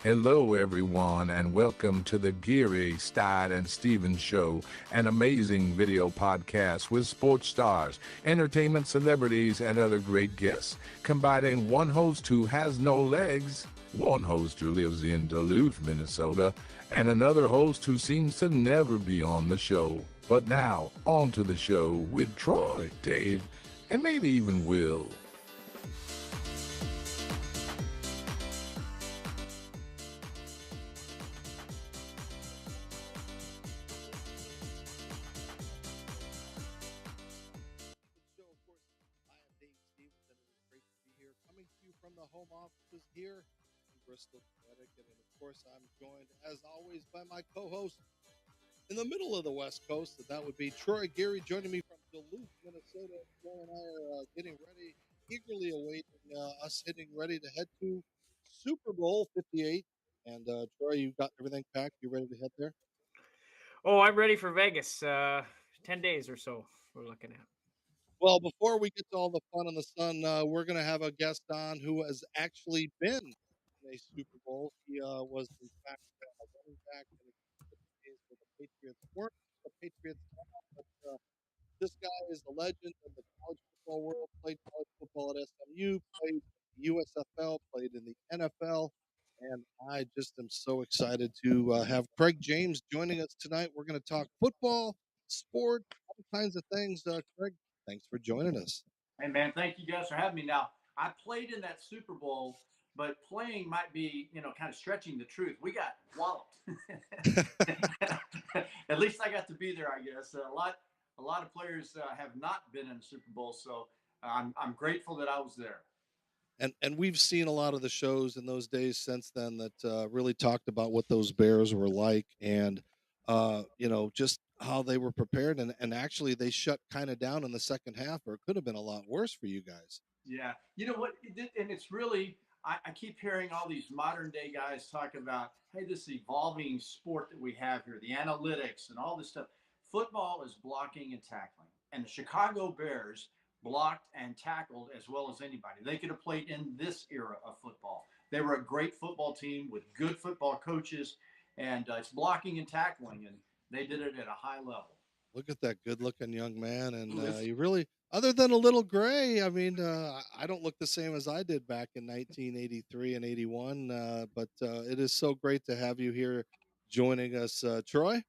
Hello, everyone, and welcome to the Geary, Stein Stevens Show, an amazing video podcast with sports stars, entertainment celebrities, and other great guests, combining one host who has no legs, one host who lives in Duluth, Minnesota, and another host who seems to never be on the show. But now, on to the show with Troy, Dave, and maybe even Will. Show. Of course, I am Dave Stevens, and it is great to be here, coming to you from the home offices here in Bristol, Connecticut. And of course, I'm joined, as always, by my co-host in the middle of the West Coast, and that would be Troy Geary, joining me from Duluth, Minnesota. Troy and I are getting ready, eagerly awaiting us hitting ready to head to Super Bowl 58. And Troy, you've got everything packed. You ready to head there? Oh, I'm ready for Vegas. 10 days or so we're looking at. Well, before we get to all the fun in the sun, we're going to have a guest on who has actually been in a Super Bowl. He was, in fact, a running back in the days where the Patriots weren't the Patriots now, but this guy is a legend in the college football world. Played college football at SMU, played USFL, played in the NFL, and I just am so excited to have Craig James joining us tonight. We're going to talk football, sport, all kinds of things. Craig, thanks for joining us. Hey, man, thank you guys for having me. Now, I played in that Super Bowl, but playing might be, kind of stretching the truth. We got walloped. At least I got to be there, I guess. A lot of players have not been in the Super Bowl, so I'm grateful that I was there. And we've seen a lot of the shows in those days since then that really talked about what those Bears were like, and just how they were prepared, and actually they shut kind of down in the second half, or it could have been a lot worse for you guys. Yeah, you know what? And it's really, I keep hearing all these modern day guys talk about, hey, this evolving sport that we have here, the analytics and all this stuff. Football is blocking and tackling, and the Chicago Bears blocked and tackled as well as anybody. They could have played in this era of football. They were a great football team with good football coaches, and it's blocking and tackling, and they did it at a high level. Look at that good-looking young man, and you really, other than a little gray, I mean, I don't look the same as I did back in 1983 and 81. But it is so great to have you here joining us, Troy.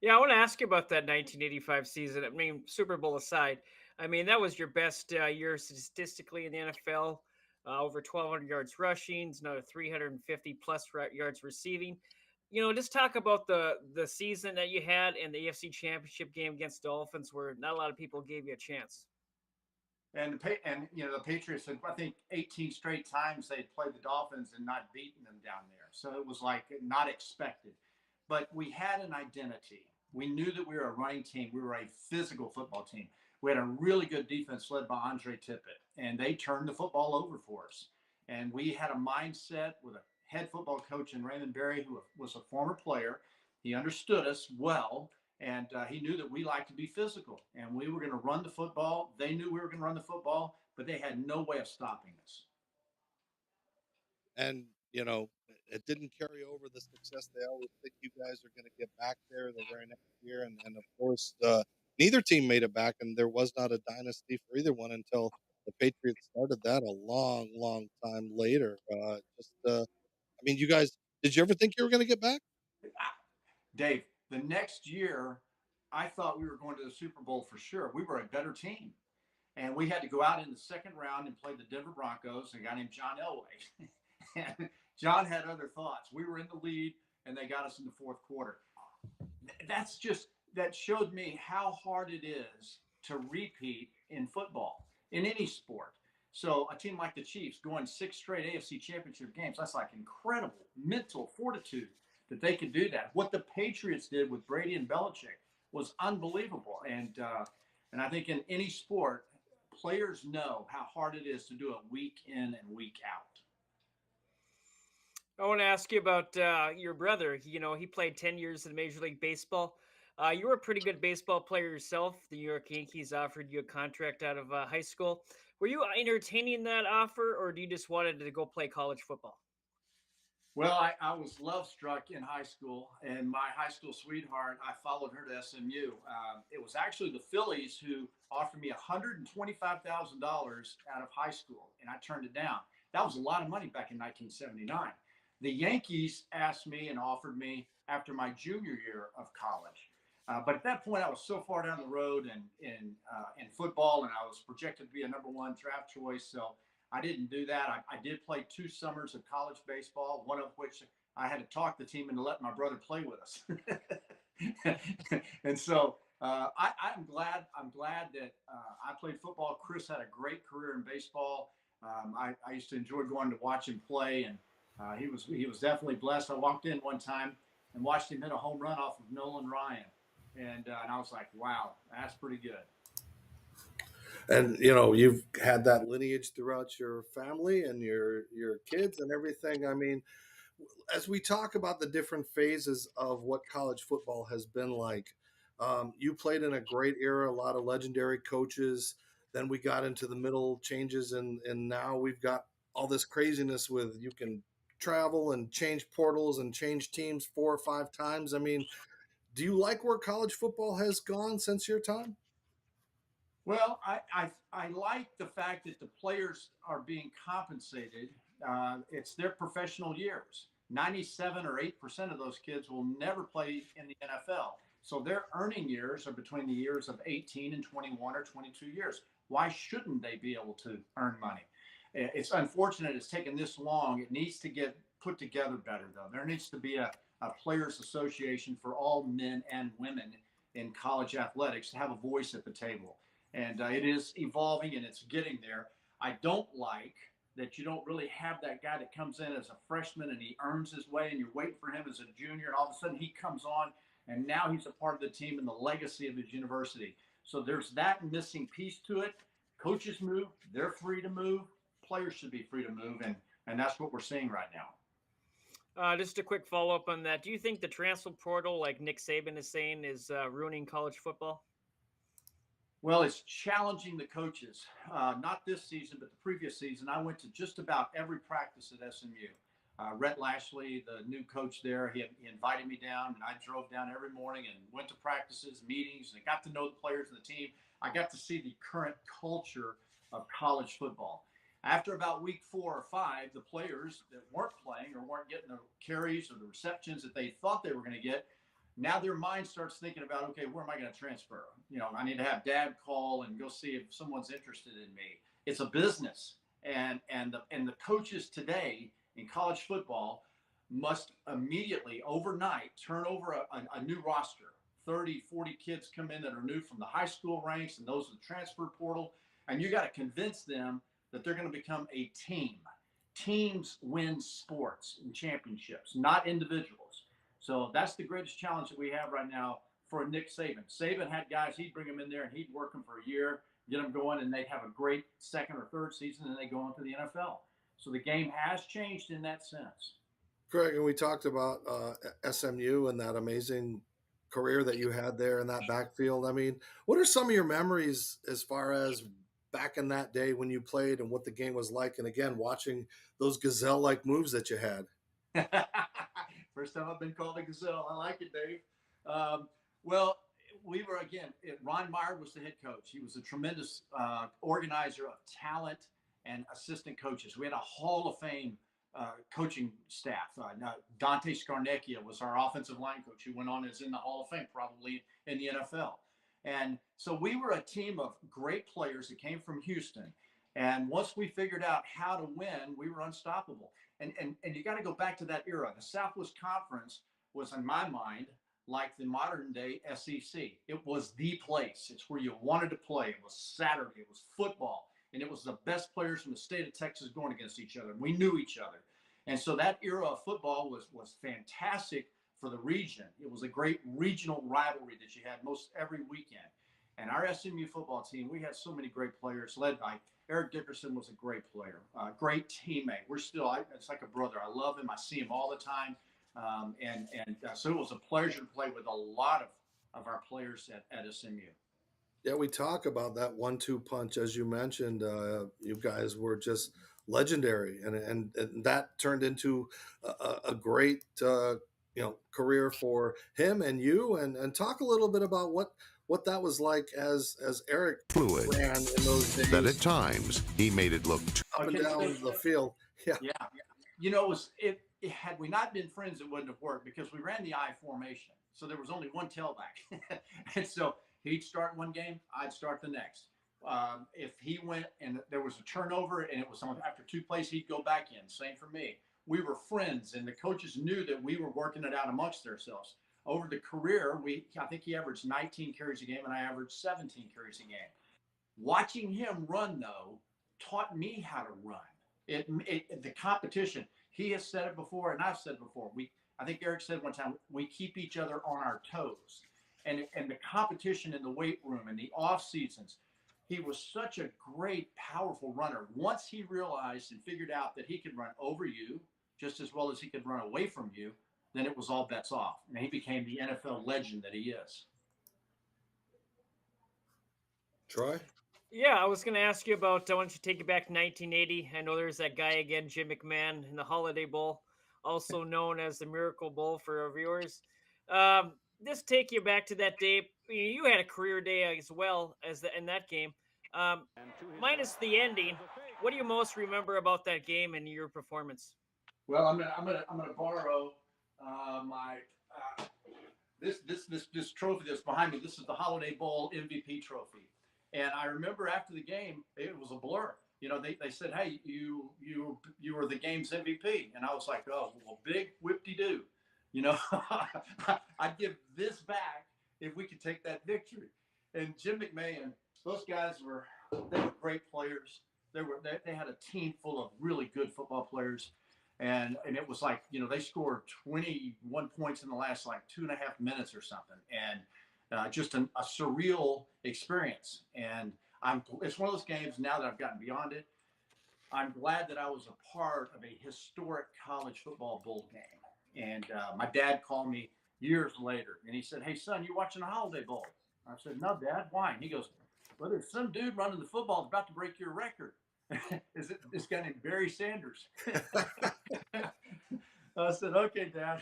Yeah, I want to ask you about that 1985 season. I mean, Super Bowl aside, I mean, that was your best year statistically in the NFL. Over 1,200 yards rushing, another 350 plus yards receiving. Just talk about the season that you had in the AFC Championship game against Dolphins, where not a lot of people gave you a chance. And the Patriots had, I think, 18 straight times they'd played the Dolphins and not beaten them down there. So it was like not expected. But we had an identity. We knew that we were a running team. We were a physical football team. We had a really good defense led by Andre Tippett, and they turned the football over for us. And we had a mindset with a head football coach in Raymond Berry, who was a former player. He understood us well, and he knew that we like to be physical, and we were going to run the football. They knew we were going to run the football, but they had no way of stopping us. And it didn't carry over the success. They always think you guys are going to get back there the very next year, and of course, neither team made it back, and there was not a dynasty for either one until the Patriots started that a long, long time later. I mean, you guys, did you ever think you were going to get back? Dave, the next year, I thought we were going to the Super Bowl for sure. We were a better team. And we had to go out in the second round and play the Denver Broncos, a guy named John Elway. And John had other thoughts. We were in the lead, and they got us in the fourth quarter. That showed me how hard it is to repeat in football, in any sport. So a team like the Chiefs going 6 straight AFC Championship games, that's like incredible mental fortitude that they could do that. What the Patriots did with Brady and Belichick was unbelievable. And I think in any sport, players know how hard it is to do it week in and week out. I want to ask you about your brother. He played 10 years in Major League Baseball. You were a pretty good baseball player yourself. The New York Yankees offered you a contract out of high school. Were you entertaining that offer, or do you just wanted to go play college football? Well, I was love struck in high school, and my high school sweetheart, I followed her to SMU. It was actually the Phillies who offered me $125,000 out of high school, and I turned it down. That was a lot of money back in 1979. The Yankees asked me and offered me after my junior year of college. But at that point, I was so far down the road in football, and I was projected to be a number 1 draft choice. So I didn't do that. I did play 2 summers of college baseball, one of which I had to talk the team into letting my brother play with us. And so I'm glad that I played football. Chris had a great career in baseball. I used to enjoy going to watch him play, and he was definitely blessed. I walked in one time and watched him hit a home run off of Nolan Ryan, and I was like, wow, that's pretty good. And you've had that lineage throughout your family and your kids and everything. I mean, as we talk about the different phases of what college football has been like, you played in a great era, a lot of legendary coaches. Then we got into the middle changes, and now we've got all this craziness with you can travel and change portals and change teams 4 or 5 times. I mean, do you like where college football has gone since your time? Well, I like the fact that the players are being compensated. It's their professional years. 97 or 8% of those kids will never play in the NFL. So their earning years are between the years of 18 and 21 or 22 years. Why shouldn't they be able to earn money? It's unfortunate it's taken this long. It needs to get put together better, though. There needs to be a players association for all men and women in college athletics to have a voice at the table. And it is evolving and it's getting there. I don't like that you don't really have that guy that comes in as a freshman and he earns his way and you're waiting for him as a junior, and all of a sudden he comes on and now he's a part of the team and the legacy of his university. So there's that missing piece to it. Coaches move, they're free to move. Players should be free to move, and that's what we're seeing right now. Just a quick follow-up on that. Do you think the transfer portal, like Nick Saban is saying, is ruining college football? Well, it's challenging the coaches. Not this season, but the previous season. I went to just about every practice at SMU. Rhett Lashley, the new coach there, he invited me down, and I drove down every morning and went to practices, meetings, and got to know the players and the team. I got to see the current culture of college football. After about week 4 or 5, the players that weren't playing or weren't getting the carries or the receptions that they thought they were going to get, now their mind starts thinking about, okay, where am I going to transfer? I need to have dad call and go see if someone's interested in me. It's a business. And the coaches today in college football must immediately, overnight, turn over a new roster. 30, 40 kids come in that are new from the high school ranks and those in the transfer portal. And you got to convince them that they're going to become a team. Teams win sports and championships, not individuals. So that's the greatest challenge that we have right now for Nick Saban. Saban had guys, he'd bring them in there and he'd work them for a year, get them going, and they'd have a great second or third season, and they go on to the NFL. So the game has changed in that sense. Greg, and we talked about SMU and that amazing career that you had there in that backfield. I mean, what are some of your memories as far as back in that day when you played and what the game was like? And again, watching those gazelle-like moves that you had. First time I've been called a gazelle. I like it, Dave. Well, we were, again, Ron Meyer was the head coach. He was a tremendous organizer of talent and assistant coaches. We had a Hall of Fame coaching staff. Dante Scarnecchia was our offensive line coach, who went on as in the Hall of Fame, probably in the NFL. And so we were a team of great players that came from Houston. And once we figured out how to win, we were unstoppable. And you got to go back to that era. The Southwest Conference was, in my mind, like the modern day SEC. It was the place. It's where you wanted to play. It was Saturday. It was football. And it was the best players from the state of Texas going against each other. We knew each other. And so that era of football was fantastic for the region. It was a great regional rivalry that you had most every weekend. And our SMU football team, we had so many great players, led by Eric Dickerson. Was a great player, great teammate. It's like a brother. I love him. I see him all the time. So it was a pleasure to play with a lot of our players at SMU. Yeah, we talk about that 1-2 punch, as you mentioned. You guys were just legendary, and that turned into a great career for him and you. And talk a little bit about what that was like as Eric Fluid. ran in those days. That at times he made it look up and down the field. Yeah. Had we not been friends, it wouldn't have worked because we ran the I formation. So there was only one tailback. And so he'd start one game, I'd start the next. If he went and there was a turnover and it was after 2 plays, he'd go back in. Same for me. We were friends, and the coaches knew that we were working it out amongst ourselves. Over the career, I think he averaged 19 carries a game, and I averaged 17 carries a game. Watching him run, though, taught me how to run. The competition. He has said it before, and I've said it before. I think Eric said one time, we keep each other on our toes. And the competition in the weight room and the off seasons, he was such a great, powerful runner. Once he realized and figured out that he could run over you just as well as he could run away from you, then it was all bets off. And he became the NFL legend that he is. Troy? Yeah, I was going to ask you about, I want you to take you back to 1980. I know there's that guy again, Jim McMahon, in the Holiday Bowl, also known as the Miracle Bowl for our viewers. Just take you back to that day. You had a career day as well as in that game. Minus the ending, what do you most remember about that game and your performance? Well, I'm gonna borrow my this trophy that's behind me. This is the Holiday Bowl MVP trophy, and I remember after the game, it was a blur. They said, "Hey, you were the game's MVP," and I was like, "Oh, well, big whip-de-doo." I'd give this back if we could take that victory. And Jim McMahon, those guys were great players. They had a team full of really good football players. And it was like, they scored 21 points in the last 2.5 minutes or something. And just a surreal experience. And it's one of those games now that I've gotten beyond it. I'm glad that I was a part of a historic college football bowl game. And my dad called me years later and he said, "Hey, son, you watching the Holiday Bowl?" I said, "No, Dad, why?" And he goes, "Well, there's some dude running the football about to break your record." Is it this guy named Barry Sanders? I said, "Okay, Dad."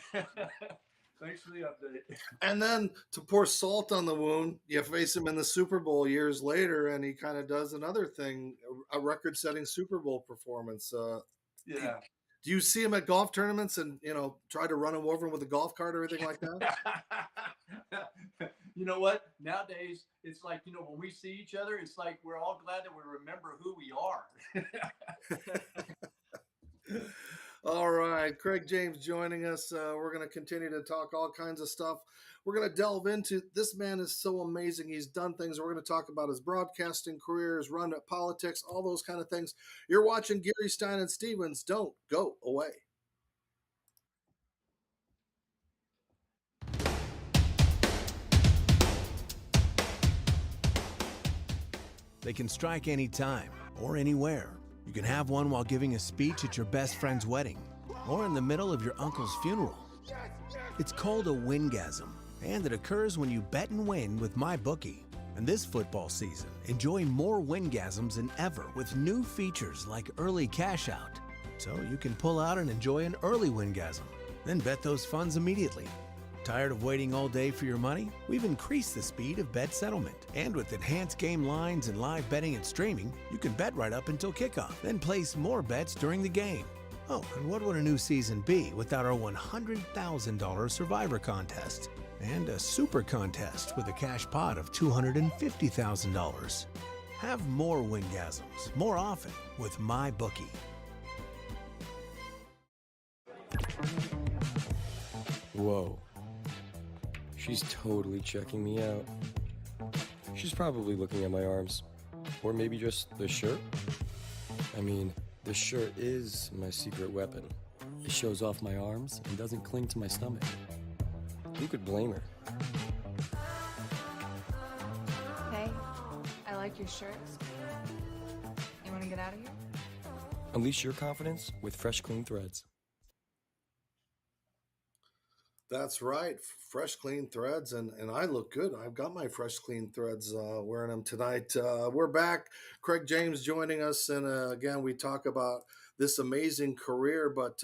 Thanks for the update. And then to pour salt on the wound, you face him in the Super Bowl years later, and he kind of does another thing, a record-setting Super Bowl performance. Yeah. Do you see him at golf tournaments and, try to run him over with a golf cart or anything like that? You know what? Nowadays, it's like, when we see each other, it's like we're all glad that we remember who we are. All right. Craig James joining us. We're going to continue to talk all kinds of stuff. We're going to delve into, this man is so amazing. He's done things. We're going to talk about his broadcasting career, his run at politics, all those kind of things. You're watching Geary, Stein, and Stevens. Don't go away. They can strike anytime or anywhere. You can have one while giving a speech at your best friend's wedding or in the middle of your uncle's funeral. It's called a wingasm, and it occurs when you bet and win with MyBookie. And this football season, enjoy more wingasms than ever with new features like early cash out. So you can pull out and enjoy an early wingasm, then bet those funds immediately. Tired of waiting all day for your money? We've increased the speed of bet settlement. And with enhanced game lines and live betting and streaming, you can bet right up until kickoff, then place more bets during the game. Oh, and what would a new season be without our $100,000 Survivor contest? And a super contest with a cash pot of $250,000. Have more wingasms, more often with MyBookie. Whoa. She's totally checking me out. She's probably looking at my arms. Or maybe just the shirt. I mean, the shirt is my secret weapon. It shows off my arms and doesn't cling to my stomach. Who could blame her? Hey, I like your shirts. You want to get out of here? Unleash your confidence with fresh, clean threads. That's right. Fresh, clean threads, and I look good. I've got my fresh, clean threads wearing them tonight. We're back. Craig James joining us, and again, we talk about this amazing career, but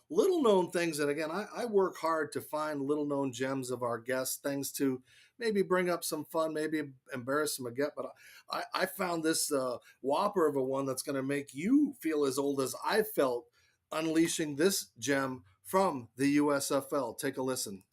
little known things. And again, I work hard to find little known gems of our guests, things to maybe bring up some fun, maybe embarrass them again. But I found this whopper of a one that's going to make you feel as old as I felt unleashing this gem from the USFL. Take a listen.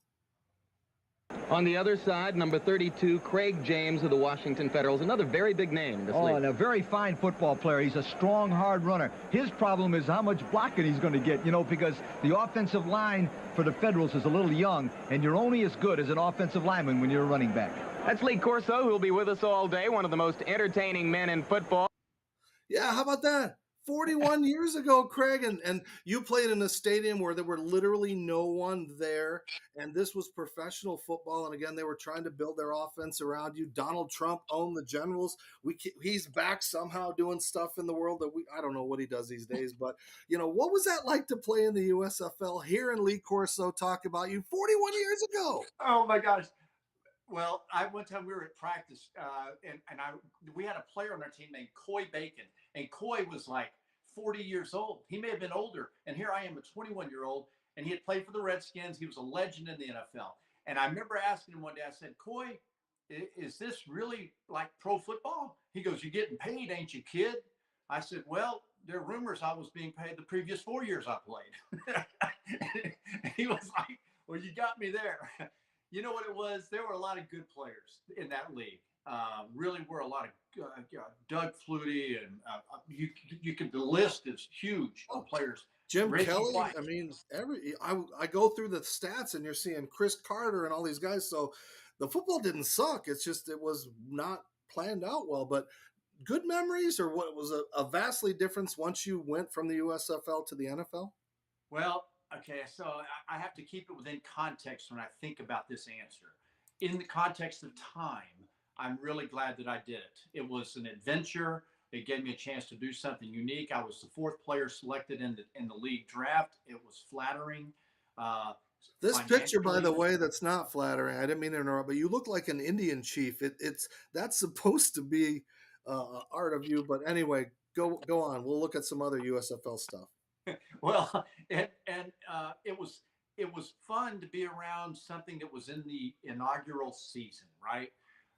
On the other side, number 32, Craig James of the Washington Federals, another very big name in this league. And a very fine football player. He's a strong, hard runner. His problem is how much blocking he's going to get, because the offensive line for the Federals is a little young, and you're only as good as an offensive lineman when you're a running back. That's Lee Corso, who'll be with us all day, one of the most entertaining men in football. Yeah, how about that? 41 years ago, Craig, and you played in a stadium where there were literally no one there, and this was professional football, and again, they were trying to build their offense around you. Donald Trump owned the Generals. He's back somehow doing stuff in the world that I don't know what he does these days, but, what was that like to play in the USFL, hearing Lee Corso talk about you 41 years ago? Oh, my gosh. Well, one time we were at practice, we had a player on our team named Coy Bacon, and Coy was like 40 years old. He may have been older, and here I am, a 21-year-old, and he had played for the Redskins. He was a legend in the NFL. And I remember asking him one day, I said, Coy, is this really like pro football? He goes, "You're getting paid, ain't you, kid?" I said, "Well, there are rumors I was being paid the previous 4 years I played." He was like, "Well, you got me there." You know what it was? There were a lot of good players in that league. Really were a lot of Doug Flutie, and the list is huge of players. Jim Reggie Kelly. White. I mean, I go through the stats, and you're seeing Chris Carter and all these guys. So the football didn't suck. It's just it was not planned out well. But good memories, or what was a vastly difference once you went from the USFL to the NFL? Well, okay, so I have to keep it within context when I think about this answer. In the context of time, I'm really glad that I did it. It was an adventure. It gave me a chance to do something unique. I was the fourth player selected in the league draft. It was flattering. This picture, by the way, that's not flattering. I didn't mean to interrupt, but you look like an Indian chief. That's supposed to be art of you. But anyway, go on. We'll look at some other USFL stuff. Well, it was fun to be around something that was in the inaugural season, right?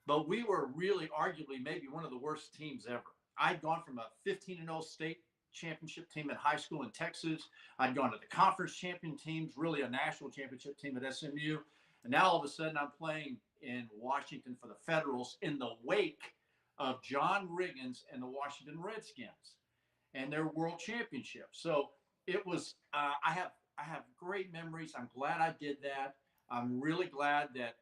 But we were really arguably maybe one of the worst teams ever. I'd gone from a 15-0 state championship team in high school in Texas. I'd gone to the conference champion teams, really a national championship team at SMU. And now all of a sudden I'm playing in Washington for the Federals in the wake of John Riggins and the Washington Redskins and their world championship. So it was, I have great memories. I'm glad I did that. I'm really glad that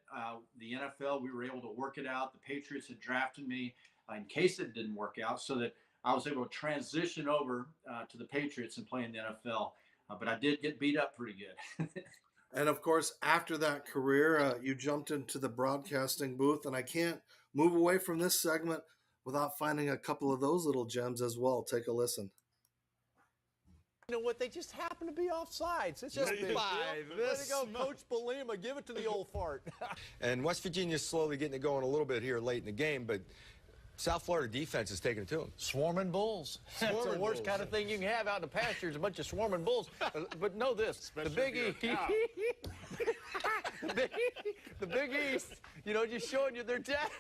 the NFL, we were able to work it out. The Patriots had drafted me in case it didn't work out, so that I was able to transition over to the Patriots and play in the NFL. But I did get beat up pretty good. And of course, after that career, you jumped into the broadcasting booth, and I can't move away from this segment without finding a couple of those little gems as well. Take a listen. You know what? They just happen to be offsides. It's just by this. Way to go, Coach Belima. Give it to the old fart. And West Virginia's slowly getting it going a little bit here late in the game, but South Florida defense is taking it to them. Swarming bulls. That's the worst kind of thing you can have out in the pastures, a bunch of swarming bulls. But know this, the Big East. the Big East, just showing you their data.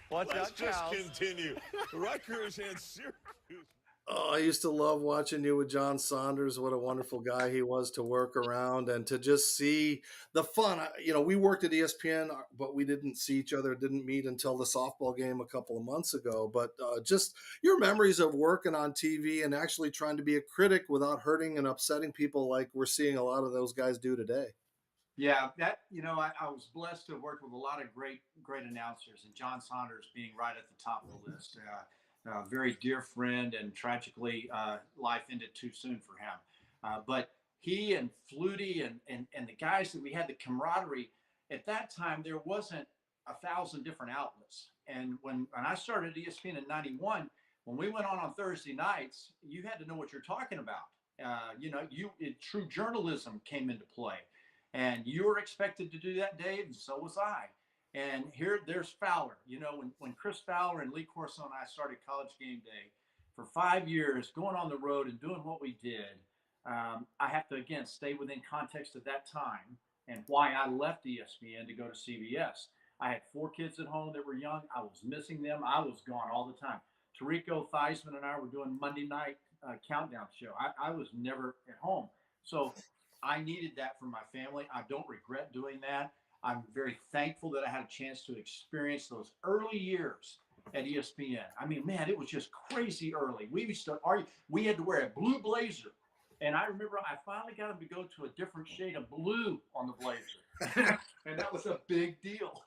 Watch out, Let's just cows. continue. Rutgers and Syracuse. Oh, I used to love watching you with John Saunders. What a wonderful guy he was to work around and to just see the fun. We worked at ESPN, but we didn't see each other, didn't meet until the softball game a couple of months ago. But just your memories of working on TV and actually trying to be a critic without hurting and upsetting people like we're seeing a lot of those guys do today. Yeah, I was blessed to have worked with a lot of great announcers, and John Saunders being right at the top of the list. A very dear friend, and tragically, life ended too soon for him. But he and Flutie and the guys that we had, the camaraderie, at that time, there wasn't 1,000 different outlets. And when I started ESPN in '91, when we went on Thursday nights, you had to know what you're talking about. True journalism came into play, and you were expected to do that, Dave, and so was I. And there's Fowler. When Chris Fowler and Lee Corso and I started College Game Day for 5 years, going on the road and doing what we did, I have to, again, stay within context of that time and why I left ESPN to go to CBS. I had 4 kids at home that were young. I was missing them. I was gone all the time. Tarico Theismann and I were doing Monday night countdown show. I was never at home. So I needed that for my family. I don't regret doing that. I'm very thankful that I had a chance to experience those early years at ESPN. I mean, man, it was just crazy early. We used to argue. We had to wear a blue blazer. And I remember I finally got him to go to a different shade of blue on the blazer. And that was a big deal.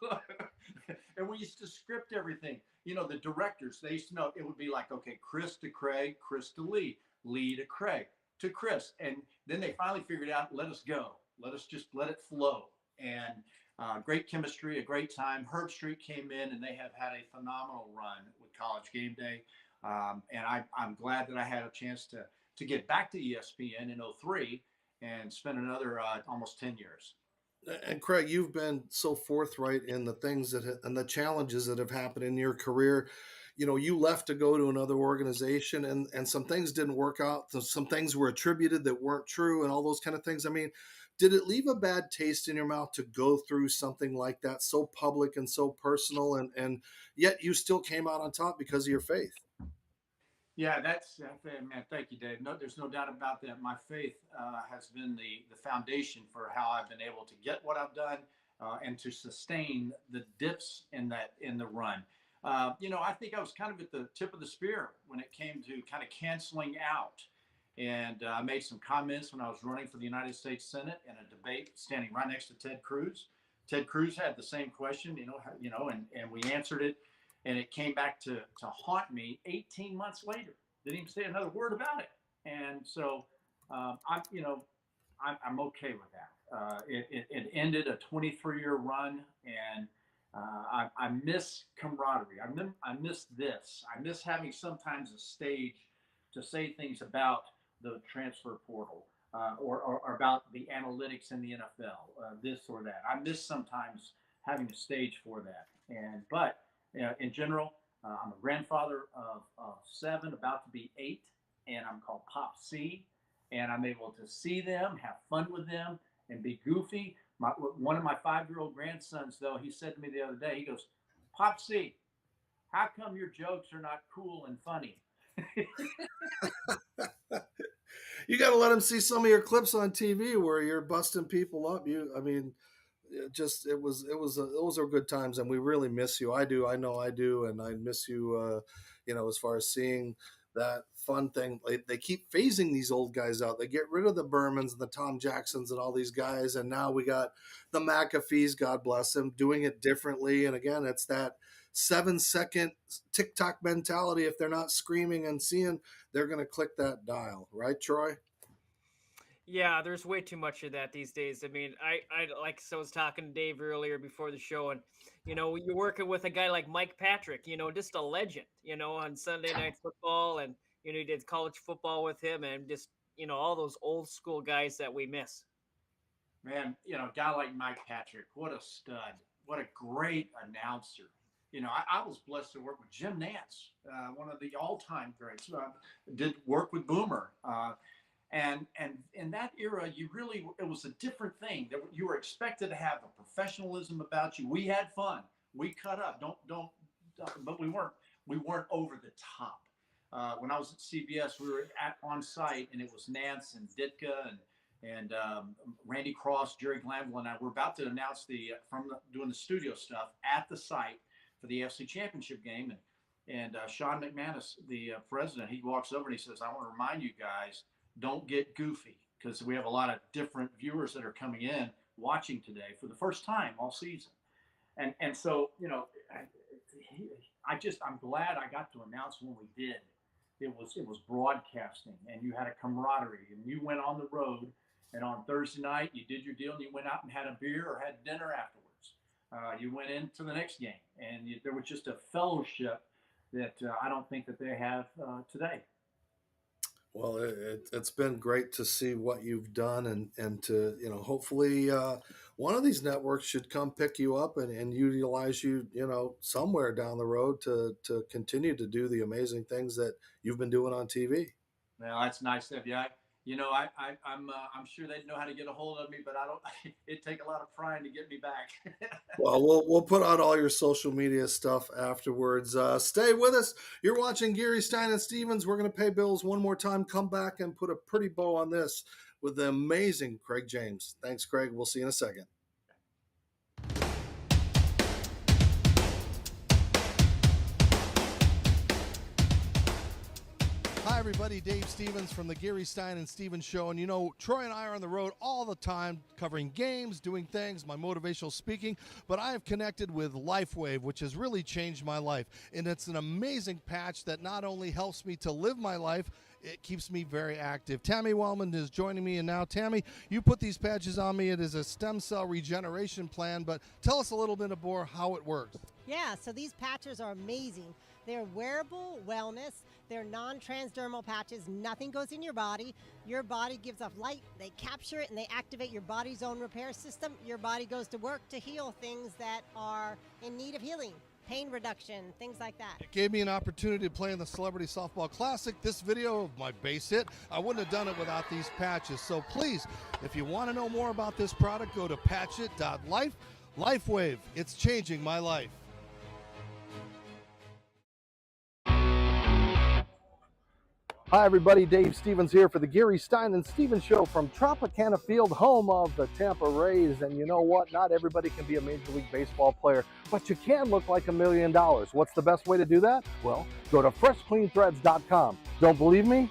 And we used to script everything. The directors, they used to know it would be like, okay, Chris to Craig, Chris to Lee, Lee to Craig, to Chris. And then they finally figured out, let us go. Let us just let it flow. And great chemistry, a great time. Herb Street came in, and they have had a phenomenal run with College Game Day. And I'm glad that I had a chance to get back to ESPN in 2003 and spend another almost 10 years. And Craig, you've been so forthright in the things and the challenges that have happened in your career. You left to go to another organization, and some things didn't work out. Some things were attributed that weren't true, and all those kind of things. I mean, did it leave a bad taste in your mouth to go through something like that, so public and so personal, and yet you still came out on top because of your faith? Yeah, man. Thank you, Dave. No, there's no doubt about that. My faith has been the foundation for how I've been able to get what I've done and to sustain the dips in the run. I think I was kind of at the tip of the spear when it came to kind of canceling out. And I made some comments when I was running for the United States Senate in a debate, standing right next to Ted Cruz. Ted Cruz had the same question, and we answered it. And it came back to haunt me 18 months later. Didn't even say another word about it. And so I'm okay with that. It ended a 23-year run, and I miss camaraderie. I miss this. I miss having sometimes a stage to say things about the transfer portal or about the analytics in the NFL, this or that. I miss sometimes having a stage for that. But in general, I'm a grandfather of 7, about to be 8, and I'm called Pop C. And I'm able to see them, have fun with them, and be goofy. One of my 5-year-old grandsons, though, he said to me the other day, he goes, "Pop C, how come your jokes are not cool and funny?" You got to let him see some of your clips on TV where you're busting people up. Those are good times, and we really miss you. I do. I know I do, and I miss you. As far as seeing that fun thing, they keep phasing these old guys out. They get rid of the Bermans and the Tom Jacksons and all these guys, and now we got the McAfees, God bless them, doing it differently. And again, it's that 7-second TikTok mentality. If they're not screaming and seeing, they're going to click that dial, right, Troy? Yeah, there's way too much of that these days. I mean, I was talking to Dave earlier before the show, and you're working with a guy like Mike Patrick, just a legend, on Sunday Night Football, and you did college football with him, and just all those old school guys that we miss. Man, a guy like Mike Patrick, what a stud, what a great announcer. I was blessed to work with Jim Nantz, one of the all-time greats. Did work with Boomer. And in that era, it was a different thing. You were expected to have a professionalism about you. We had fun. We cut up. But we weren't over the top. When I was at CBS, we were on site, and it was Nance and Ditka and Randy Cross, Jerry Glanville, and I were about to announce doing the studio stuff at the site for the AFC Championship game. And Sean McManus, the president, he walks over and he says, "I want to remind you guys, don't get goofy, because we have a lot of different viewers that are coming in watching today for the first time all season." And so, I'm glad I got to announce when we did. It was broadcasting, and you had a camaraderie, and you went on the road, and on Thursday night you did your deal, and you went out and had a beer or had dinner afterwards. You went into the next game, and there was just a fellowship that I don't think that they have today. Well, it's been great to see what you've done, and to, hopefully one of these networks should come pick you up and utilize you, somewhere down the road to continue to do the amazing things that you've been doing on TV. Well, that's nice of you. I'm sure they know how to get a hold of me, but I don't. It'd take a lot of prying to get me back. Well, we'll put out all your social media stuff afterwards. Stay with us. You're watching Geary, Stein, and Stevens. We're going to pay bills one more time. Come back and put a pretty bow on this with the amazing Craig James. Thanks, Craig. We'll see you in a second. Hi, everybody. Dave Stevens from the Geary, Stein, and Stevens Show. And Troy and I are on the road all the time covering games, doing things, my motivational speaking. But I have connected with LifeWave, which has really changed my life. And it's an amazing patch that not only helps me to live my life, it keeps me very active. Tammy Wellman is joining me. And now, Tammy, you put these patches on me. It is a stem cell regeneration plan. But tell us a little bit more how it works. Yeah, so these patches are amazing. They're wearable wellness. They're non-transdermal patches. Nothing goes in your body. Your body gives off light. They capture it and they activate your body's own repair system. Your body goes to work to heal things that are in need of healing. Pain reduction, things like that. It gave me an opportunity to play in the Celebrity Softball Classic. This video of my base hit, I wouldn't have done it without these patches. So please, if you want to know more about this product, go to patchit.life. LifeWave, it's changing my life. Hi, everybody. Dave Stevens here for the Geary, Stein, and Stevens Show from Tropicana Field, home of the Tampa Rays. And you know what? Not everybody can be a Major League Baseball player, but you can look like $1 million. What's the best way to do that? Well, go to freshcleanthreads.com. Don't believe me?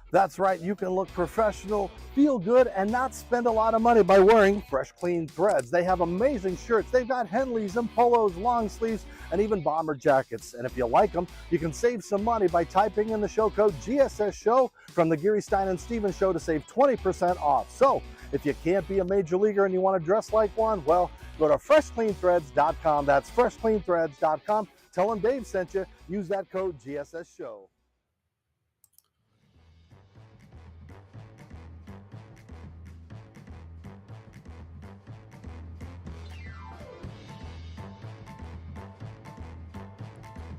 That's right. You can look professional, feel good, and not spend a lot of money by wearing Fresh Clean Threads. They have amazing shirts. They've got Henleys and polos, long sleeves, and even bomber jackets. And if you like them, you can save some money by typing in the show code GSS Show from the Geary, Stein, and Stevens Show to save 20% off. So if you can't be a major leaguer and you want to dress like one, well, go to freshcleanthreads.com. That's freshcleanthreads.com. Tell them Dave sent you. Use that code GSS Show.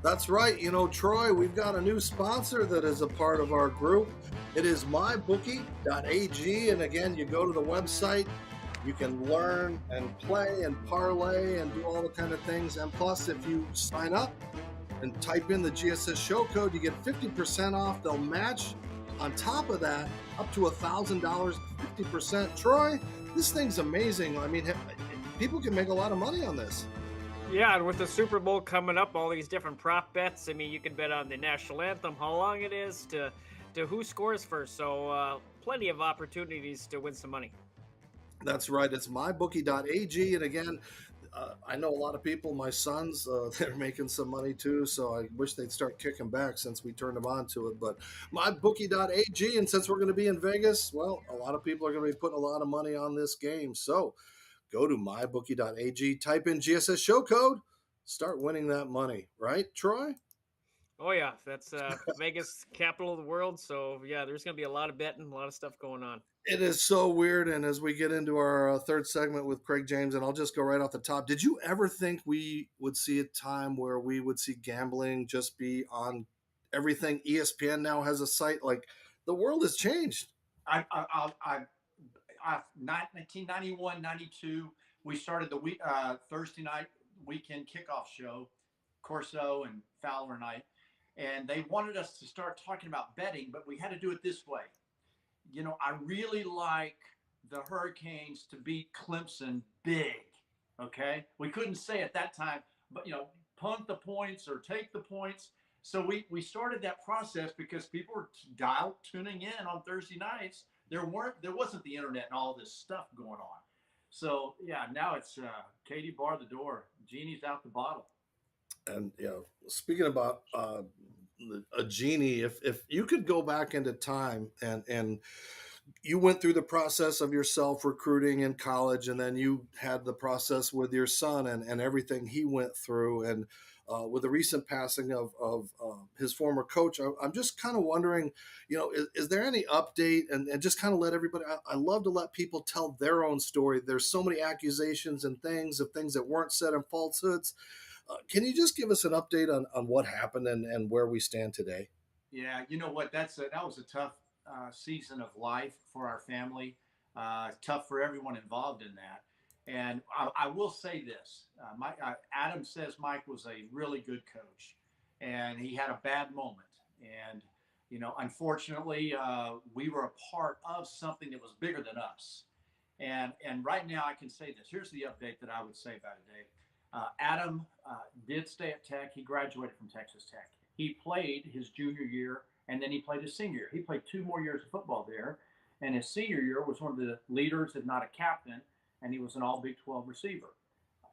That's right. Troy, we've got a new sponsor that is a part of our group. It is mybookie.ag. And again, you go to the website, you can learn and play and parlay and do all the kind of things. And plus, if you sign up and type in the GSS show code, you get 50% off. They'll match on top of that up to $1,000, 50%. Troy, this thing's amazing. I mean, people can make a lot of money on this. Yeah, and with the Super Bowl coming up, all these different prop bets. I mean, you can bet on the national anthem, how long it is, to who scores first. So plenty of opportunities to win some money. That's right. It's mybookie.ag. And again, I know a lot of people, my sons, they're making some money too. So I wish they'd start kicking back since we turned them on to it. But mybookie.ag. And since we're going to be in Vegas, well, a lot of people are going to be putting a lot of money on this game. So go to mybookie.ag, type in GSS show code, start winning that money. Right, Troy? Oh, yeah. That's Vegas, capital of the world. So, yeah, there's going to be a lot of betting, a lot of stuff going on. It is so weird. And as we get into our third segment with Craig James, and I'll just go right off the top, did you ever think we would see a time where we would see gambling just be on everything? ESPN now has a site. Like, the world has changed. 1991, 92, we started the Thursday night weekend kickoff show, Corso and Fowler night, and they wanted us to start talking about betting, but we had to do it this way. I really like the Hurricanes to beat Clemson big, okay? We couldn't say at that time, but, punt the points or take the points. So we started that process because people were tuning in on Thursday nights. There wasn't the internet and all this stuff going on. So yeah, now it's Katie bar the door, genie's out the bottle. And speaking about a genie, if you could go back into time and you went through the process of yourself recruiting in college, and then you had the process with your son and everything he went through, and with the recent passing of his former coach. I'm just kind of wondering, is there any update, and just kind of let everybody, I love to let people tell their own story. There's so many accusations and things that weren't said and falsehoods. Can you just give us an update on what happened and where we stand today? Yeah, you know what? That was a tough season of life for our family. Tough for everyone involved in that. And I will say this: Adam says Mike was a really good coach, and he had a bad moment. And unfortunately, we were a part of something that was bigger than us. And right now, I can say this. Here's the update that I would say about it, Dave. Adam did stay at Tech. He graduated from Texas Tech. He played his junior year, and then he played his senior year. He played 2 more years of football there, and his senior year was one of the leaders, if not a captain, and he was an all Big 12 receiver.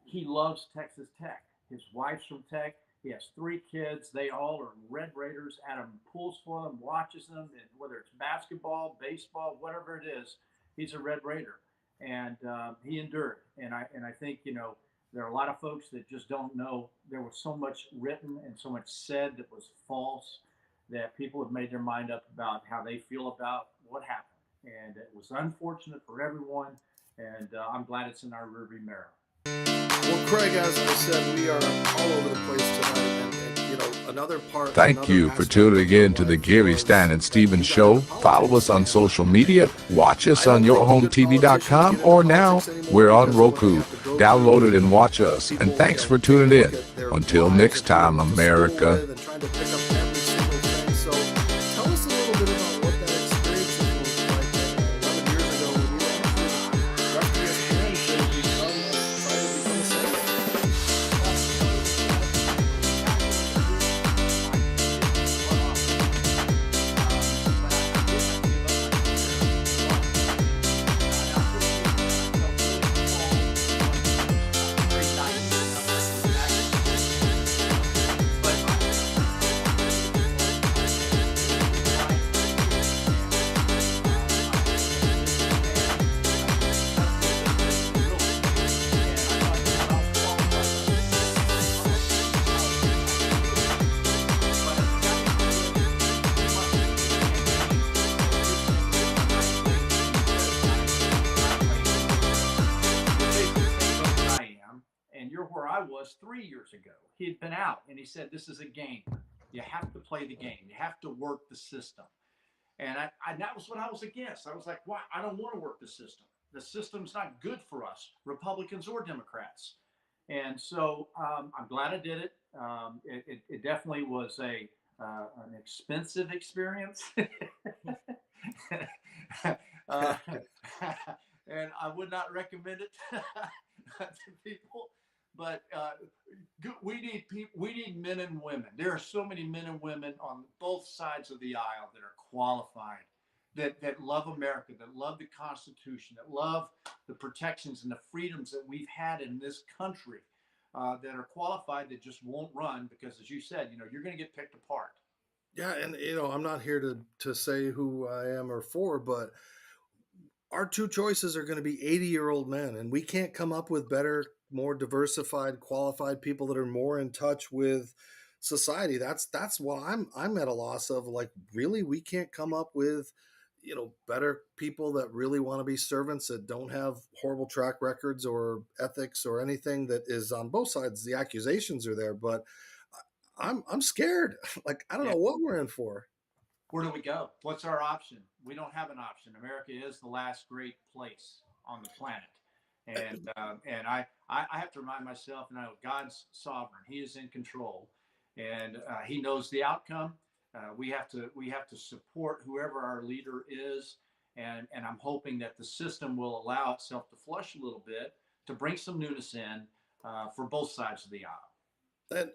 He loves Texas Tech. His wife's from Tech. He has 3 kids. They all are Red Raiders. Adam pulls for them, watches them, and whether it's basketball, baseball, whatever it is, he's a Red Raider. And he endured. And I think, there are a lot of folks that just don't know. There was so much written and so much said that was false that people have made their mind up about how they feel about what happened. And it was unfortunate for everyone. And I'm glad it's in our rearview mirror. Well, Craig, as I said, we are all over the place tonight. And another part. Thank you for tuning in to the Geary, Stein, and Stevens Show. Follow us on social media. Watch us on yourhometv.com, or now we're on Roku. Download it and watch us. And thanks for tuning in. Until next time, America. I was 3 years ago. He had been out and he said, this is a game. You have to play the game. You have to work the system. And that was what I was against. I was like, why? I don't want to work the system. The system's not good for us, Republicans or Democrats. And so I'm glad I did it. It definitely was an expensive experience. And I would not recommend it to people. But we need men and women. There are so many men and women on both sides of the aisle that are qualified, that love America, that love the Constitution, that love the protections and the freedoms that we've had in this country, that are qualified, that just won't run because, as you said, you're going to get picked apart. Yeah, and I'm not here to say who I am or for, but our 2 choices are going to be 80-year-old men, and we can't come up with better, more diversified, qualified people that are more in touch with society. That's why I'm at a loss of, like, really, we can't come up with better people that really want to be servants, that don't have horrible track records or ethics or anything that is on both sides. The accusations are there, but I'm scared. Like, I don't know what we're in for. Where do we go? What's our option? We don't have an option. America is the last great place on the planet. And I have to remind myself, God's sovereign. He is in control, and he knows the outcome. We have to support whoever our leader is, and I'm hoping that the system will allow itself to flush a little bit to bring some newness in for both sides of the aisle. And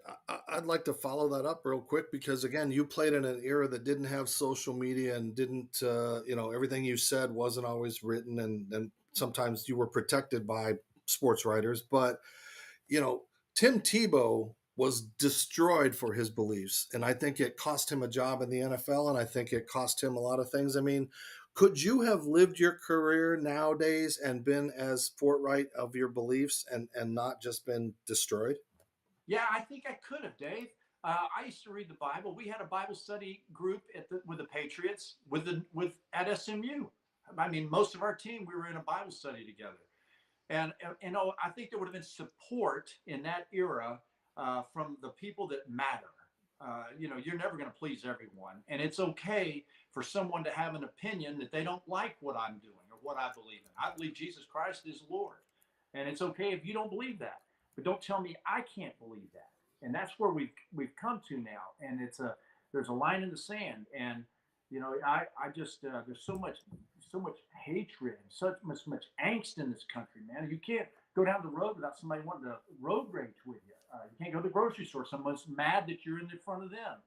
I'd like to follow that up real quick, because, again, you played in an era that didn't have social media and didn't, everything you said wasn't always written, and sometimes you were protected by sports writers. But, Tim Tebow was destroyed for his beliefs, and I think it cost him a job in the NFL, and I think it cost him a lot of things. I mean, could you have lived your career nowadays and been as forthright of your beliefs and not just been destroyed? Yeah, I think I could have, Dave. I used to read the Bible. We had a Bible study group with the Patriots at SMU. I mean, most of our team, we were in a Bible study together. And I think there would have been support in that era from the people that matter. You're never going to please everyone. And it's okay for someone to have an opinion that they don't like what I'm doing or what I believe in. I believe Jesus Christ is Lord. And it's okay if you don't believe that. But don't tell me I can't believe that. And that's where we've come to now. And there's a line in the sand. And I just there's so much hatred and so much angst in this country, man. You can't go down the road without somebody wanting to road rage with you. You can't go to the grocery store. Someone's mad that you're in front of them.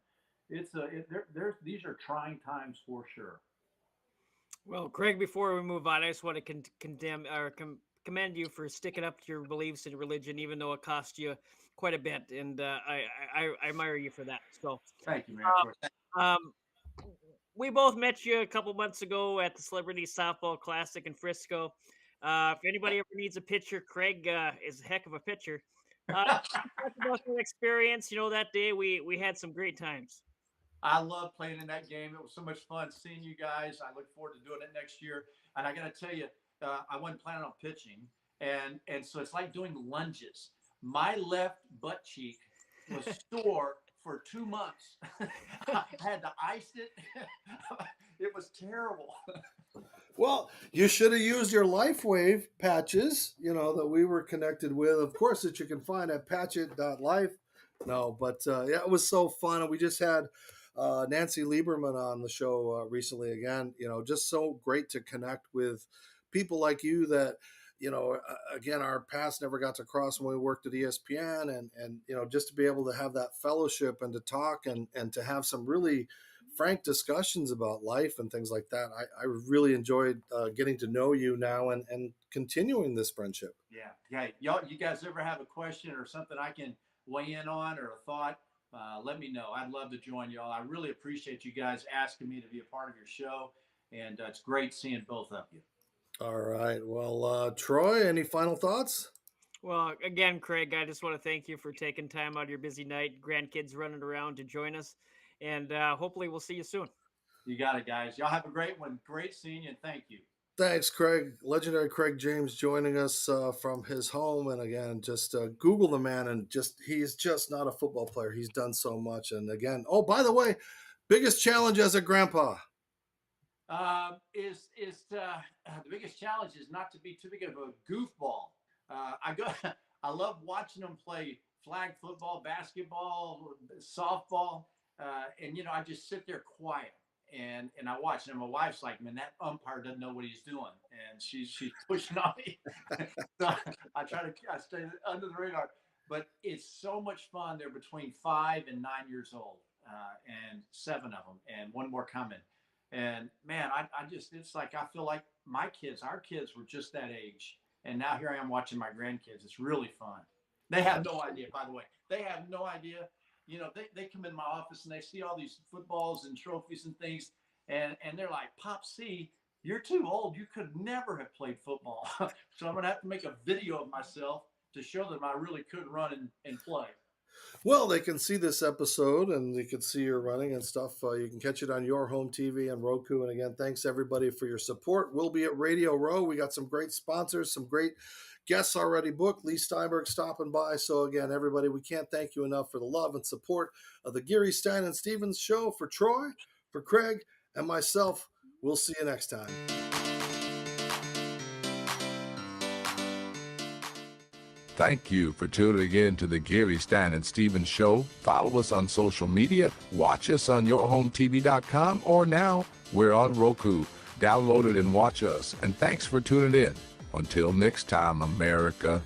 These are trying times for sure. Well, Craig, before we move on, I just want to commend you for sticking up to your beliefs in religion, even though it cost you quite a bit. And I admire you for that. So thank you, man. We both met you a couple months ago at the Celebrity Softball Classic in Frisco. If anybody ever needs a pitcher, Craig is a heck of a pitcher. Talk about your experience. That day we had some great times. I love playing in that game. It was so much fun seeing you guys. I look forward to doing it next year. And I got to tell you, I wasn't planning on pitching, and so it's like doing lunges. My left butt cheek was sore for 2 months. I had to ice it. It was terrible. Well, you should have used your LifeWave patches, that we were connected with, of course, that you can find at patchit.life. No, but yeah, it was so fun. And we just had Nancy Lieberman on the show recently again. Just so great to connect with people like you that, again, our paths never got to cross when we worked at ESPN, and just to be able to have that fellowship and to talk and to have some really frank discussions about life and things like that. I really enjoyed getting to know you now and continuing this friendship. Yeah. You guys ever have a question or something I can weigh in on or a thought? Let me know. I'd love to join y'all. I really appreciate you guys asking me to be a part of your show, and it's great seeing both of you. All right. Well, Troy, any final thoughts? Well, again, Craig, I just want to thank you for taking time out of your busy night, grandkids running around to join us, and hopefully we'll see you soon. You got it, guys. Y'all have a great one. Great seeing you, and thank you. Thanks, Craig. Legendary Craig James joining us from his home. And again, just Google the man, and he's just not a football player. He's done so much. And again, oh, by the way, biggest challenge as a grandpa? The biggest challenge is not to be too big of a goofball. I love watching them play flag football, basketball, softball, and I just sit there quiet and I watch. And my wife's like, "Man, that umpire doesn't know what he's doing," and she's pushing on me. So I stay under the radar, but it's so much fun. They're between 5 and 9 years old, and 7 of them, and one more coming. And man, it's like, I feel like our kids were just that age. And now here I am watching my grandkids. It's really fun. They have no idea, by the way. They have no idea. They come in my office and they see all these footballs and trophies and things. And they're like, "Pop C, you're too old. You could never have played football." So I'm going to have to make a video of myself to show them I really could run and play. Well, they can see this episode and they can see your running and stuff. You can catch it on your home TV and Roku. And again, thanks everybody for your support. We'll be at Radio Row. We got some great sponsors, some great guests already booked. Lee Steinberg stopping by. So again, everybody, we can't thank you enough for the love and support of the Geary, Stein, and Stevens Show. For Troy, for Craig, and myself, we'll see you next time. Thank you for tuning in to the Geary, Stein, and Stevens Show. Follow us on social media. Watch us on yourhometv.com, or now we're on Roku. Download it and watch us. And thanks for tuning in. Until next time, America.